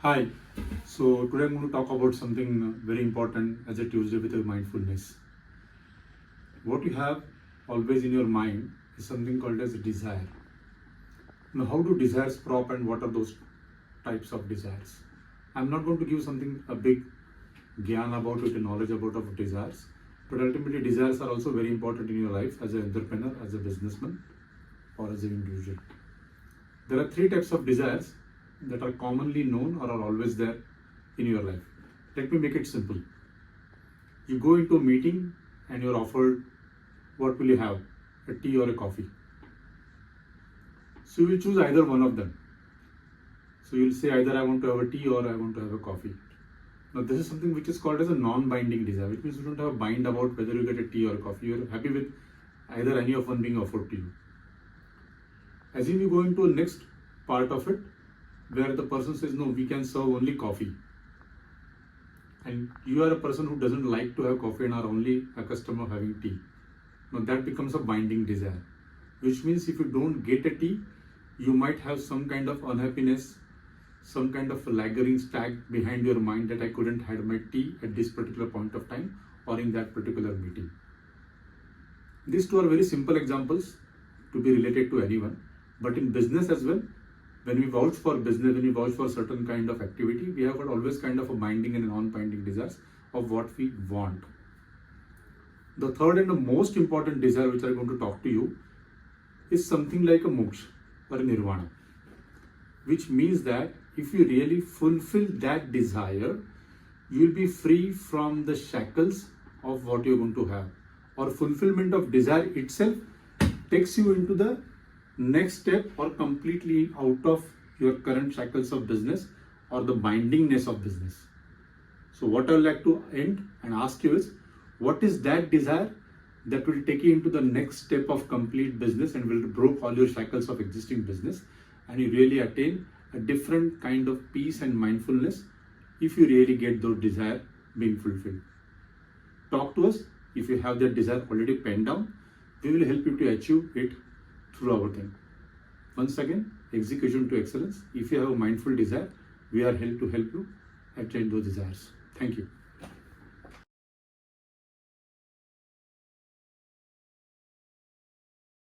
Hi, so today I'm going to talk about something very important as a Tuesday with mindfulness. What you have always in your mind is something called as desire. Now, how do desires crop and what are those types of desires? I'm not going to give something a big gyan about it, a knowledge about of desires, but ultimately desires are also very important in your life as an entrepreneur, as a businessman, or as an individual. There are three types of desires that are commonly known or are always there in your life. Let me make it simple. You go into a meeting and you're offered, what will you have? A tea or a coffee? So you will choose either one of them. So you'll say either I want to have a tea or I want to have a coffee. Now this is something which is called as a non-binding desire, which means you don't have a bind about whether you get a tea or a coffee. You're happy with either any of one being offered to you. Assume you go into a next part of it where the person says, no, we can serve only coffee. And you are a person who doesn't like to have coffee and are only accustomed of having tea. Now that becomes a binding desire, which means if you don't get a tea, you might have some kind of unhappiness, some kind of lingering stag behind your mind that I couldn't have my tea at this particular point of time or in that particular meeting. These two are very simple examples to be related to anyone, but in business as well, when we vouch for business, when we vouch for certain kind of activity, we have got always kind of a binding and a non-binding desires of what we want. The third and the most important desire which I'm going to talk to you is something like a moksha or a nirvana, which means that if you really fulfill that desire, you will be free from the shackles of what you're going to have. Or fulfillment of desire itself takes you into the next step or completely out of your current shackles of business or the bindingness of business. So what I would like to end and ask you is, what is that desire that will take you into the next step of complete business and will break all your shackles of existing business, and you really attain a different kind of peace and mindfulness if you really get those desire being fulfilled. Talk to us. If you have that desire already penned down, we will help you to achieve it through our thing. Once again, execution to excellence. If you have a mindful desire, we are here to help you attain those desires. Thank you.